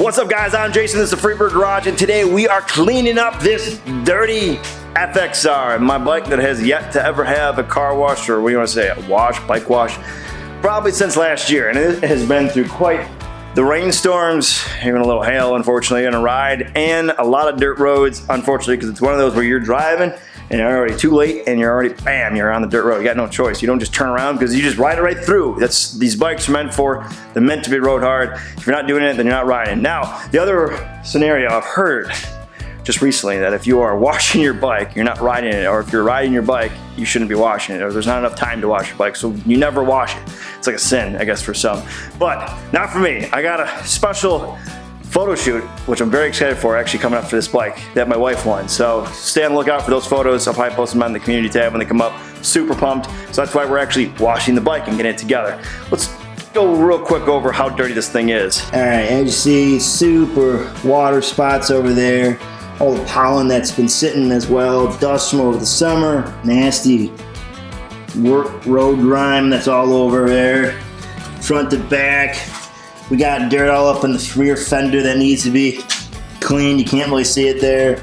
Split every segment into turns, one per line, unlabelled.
What's up, guys? I'm Jason, this is the Freebird Garage, and today we are cleaning up this dirty FXR, my bike that has yet to ever have a car wash, or what do you want to say, a wash, bike wash, probably since last year. And it has been through quite the rainstorms, even a little hail, unfortunately, on a ride, and a lot of dirt roads, unfortunately, because it's one of those where you're driving and you're already too late and you're already, bam, you're on the dirt road. You got no choice. You don't just turn around because you just ride it right through. That's these bikes are meant for. They're meant to be rode hard. If you're not doing it, then you're not riding. Now, the other scenario I've heard just recently that if you are washing your bike, you're not riding it, or if you're riding your bike, you shouldn't be washing it, or there's not enough time to wash your bike, so you never wash it. It's like a sin, I guess, for some. But not for me. I got a special photo shoot, which I'm very excited for, actually coming up for this bike that my wife won. So stay on the lookout for those photos. I'll probably post them on the community tab when they come up. Super pumped. So that's why we're actually washing the bike and getting it together. Let's go real quick over how dirty this thing is.
All right, as you see, super water spots over there. All the pollen that's been sitting as well. Dust from over the summer. Nasty road grime that's all over there. Front to back. We got dirt all up in the rear fender that needs to be cleaned. You can't really see it there.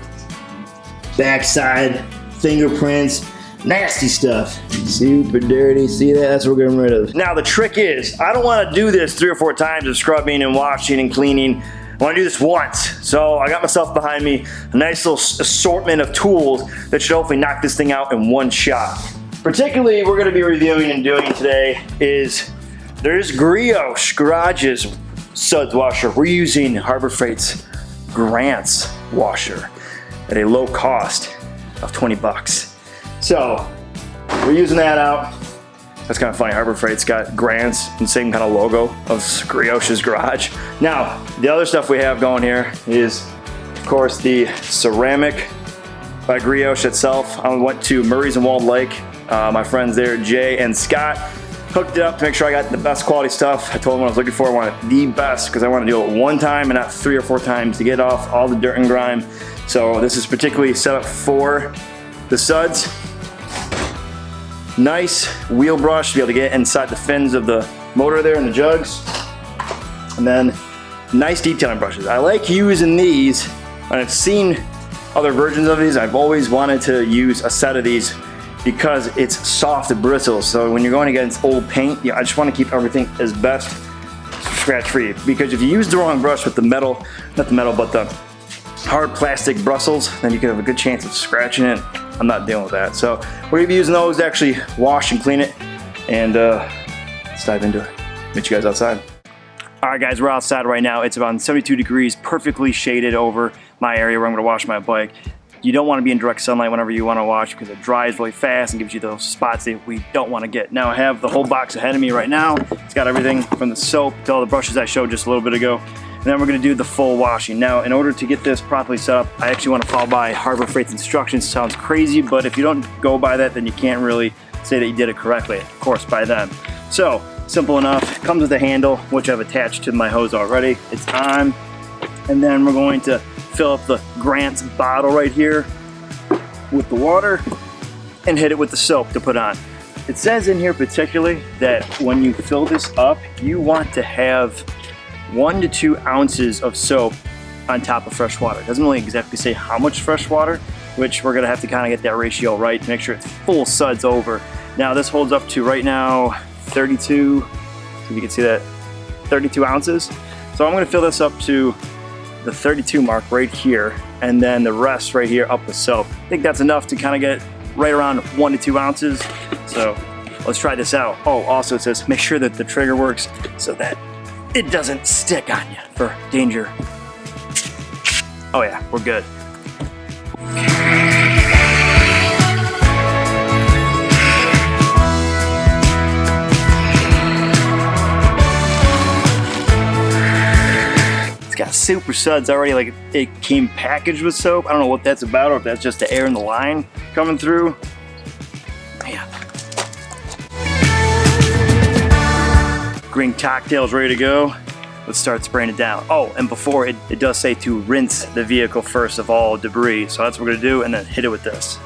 Backside, fingerprints, nasty stuff. Super dirty. See that? That's what we're getting rid of.
Now the trick is, I don't want to do this 3 or 4 times of scrubbing and washing and cleaning. I want to do this once. So I got myself behind me a nice little assortment of tools that should hopefully knock this thing out in one shot. Particularly, we're going to be reviewing and doing today is there's GRIOT'S suds washer. We're using Harbor Freight's Grant's washer at a low cost of 20 bucks. So we're using that out. That's kind of funny. Harbor Freight's got Grant's and the same kind of logo of GRIOT'S Garage. Now, the other stuff we have going here is, of course, the ceramic by GRIOT'S itself. I went to Murray's and Walled Lake. My friends there, Jay and Scott, hooked it up to make sure I got the best quality stuff. I told them what I was looking for. I wanted the best because I want to do it one time and not 3 or 4 times to get off all the dirt and grime. So this is particularly set up for the suds. Nice wheel brush to be able to get inside the fins of the motor there and the jugs. And then nice detailing brushes. I like using these, and I've seen other versions of these. I've always wanted to use a set of these because it's soft and bristles. So when you're going against old paint, I just want to keep everything as best scratch free. Because if you use the wrong brush with the metal, not the metal, but the hard plastic bristles, then you can have a good chance of scratching it. I'm not dealing with that. So we're gonna be using those to actually wash and clean it. And let's dive into it. Meet you guys outside. All right, guys, we're outside right now. It's about 72 degrees, perfectly shaded over my area where I'm gonna wash my bike. You don't want to be in direct sunlight whenever you want to wash because it dries really fast and gives you those spots that we don't want to get. Now I have the whole box ahead of me right now. It's got everything from the soap to all the brushes I showed just a little bit ago. And then we're going to do the full washing. Now, in order to get this properly set up, I actually want to follow by Harbor Freight's instructions. Sounds crazy, but if you don't go by that, then you can't really say that you did it correctly, of course, by them. So, simple enough. It comes with a handle, which I've attached to my hose already. It's on. And then we're going to fill up the Grant's bottle right here with the water and hit it with the soap to put on. It says in here particularly that when you fill this up, you want to have 1 to 2 ounces of soap on top of fresh water. It doesn't really exactly say how much fresh water, which we're gonna have to kind of get that ratio right to make sure it's full suds over. Now this holds up to right now 32, so you can see that, 32 ounces. So I'm gonna fill this up to the 32 mark right here, and then the rest right here up with soap. I think that's enough to kind of get right around 1 to 2 ounces. So let's try this out. Oh, also it says make sure that the trigger works so that it doesn't stick on you for danger. Oh yeah, we're good. Got super suds already, like it came packaged with soap. I don't know what that's about, or if that's just the air in the line coming through. Man. Green cocktail's ready to go. Let's start spraying it down. Oh, and before it does say to rinse the vehicle first of all debris. So that's what we're gonna do, and then hit it with this.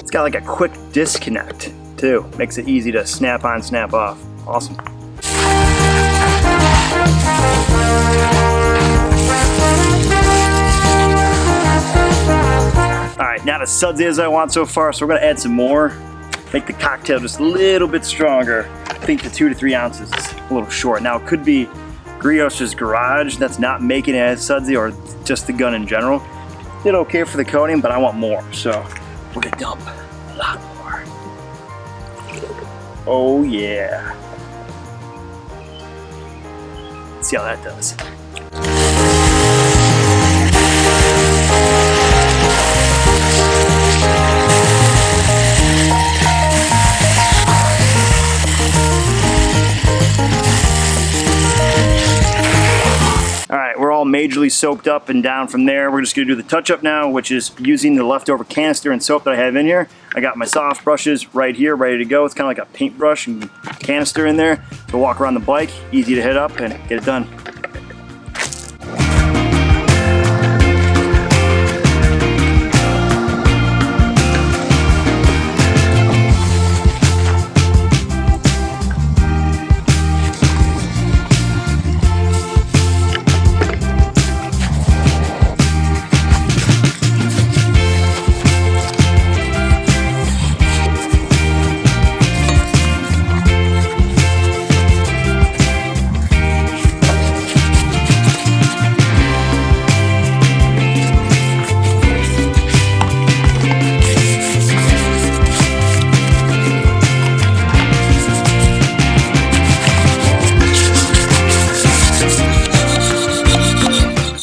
It's got like a quick disconnect too. Makes it easy to snap on, snap off. Awesome. Alright, not as sudsy as I want so far, so we're gonna add some more. Make the cocktail just a little bit stronger. I think the 2 to 3 ounces is a little short. Now it could be GRIOT'S Garage that's not making it as sudsy, or just the gun in general. Did okay for the coating, but I want more, so we're gonna dump a lot more. Oh yeah. Let's see how that does. Alright, we're all majorly soaped up and down from there. We're just going to do the touch-up now, which is using the leftover canister and soap that I have in here. I got my soft brushes right here, ready to go. It's kind of like a paintbrush and canister in there. So walk around the bike, easy to hit up and get it done.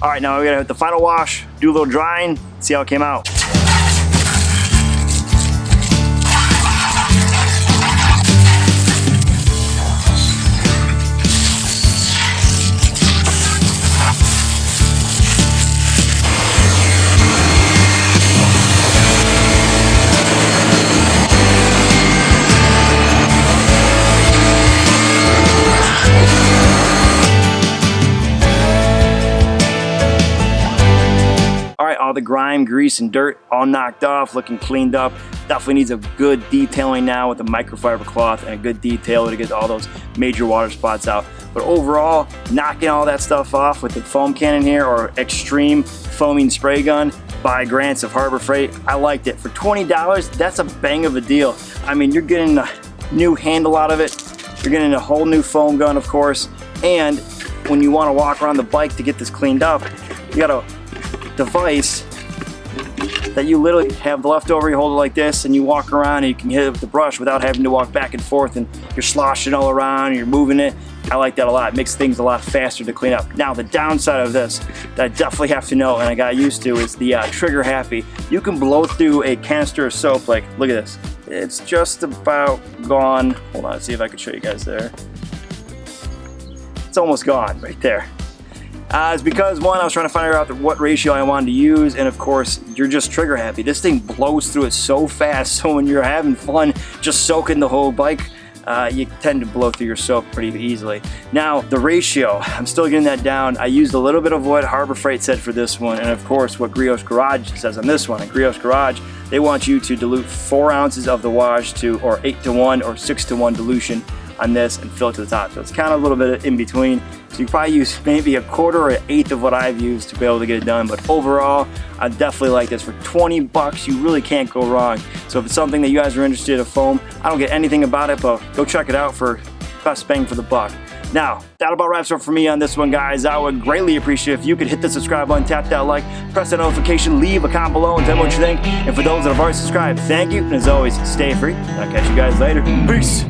Alright, now we gotta hit the final wash, do a little drying, see how it came out. Alright, all the grime, grease, and dirt all knocked off, looking cleaned up. Definitely needs a good detailing now with a microfiber cloth and a good detail to get all those major water spots out. But overall, knocking all that stuff off with the foam cannon here, or extreme foaming spray gun by Grants of Harbor Freight, I liked it. For $20, that's a bang of a deal. I mean, you're getting a new handle out of it. You're getting a whole new foam gun, of course. And when you want to walk around the bike to get this cleaned up, you got a device that you literally have the leftover, you hold it like this and you walk around and you can hit it with the brush without having to walk back and forth and you're sloshing all around and you're moving it. I like that a lot. It makes things a lot faster to clean up. Now the downside of this that I definitely have to know and I got used to is the trigger happy. You can blow through a canister of soap, like look at this. It's just about gone. Hold on, let's see if I can show you guys there. It's almost gone right there. It's because, one, I was trying to find out what ratio I wanted to use, and of course, you're just trigger happy. This thing blows through it so fast, so when you're having fun just soaking the whole bike, you tend to blow through your soap pretty easily. Now, the ratio, I'm still getting that down. I used a little bit of what Harbor Freight said for this one, and of course, what GRIOT'S Garage says on this one. At GRIOT'S Garage, they want you to dilute 4 ounces of the wash to, or 8-to-1 or 6-to-1 dilution on this and fill it to the top. So it's kind of a little bit in between. So you probably use maybe 1/4 or 1/8 of what I've used to be able to get it done. But overall, I definitely like this. For 20 bucks, you really can't go wrong. So if it's something that you guys are interested in foam, I don't get anything about it, but go check it out for best bang for the buck. Now, that about wraps up for me on this one, guys. I would greatly appreciate if you could hit the subscribe button, tap that like, press that notification, leave a comment below and tell me what you think. And for those that have already subscribed, thank you. And as always, stay free. I'll catch you guys later. Peace.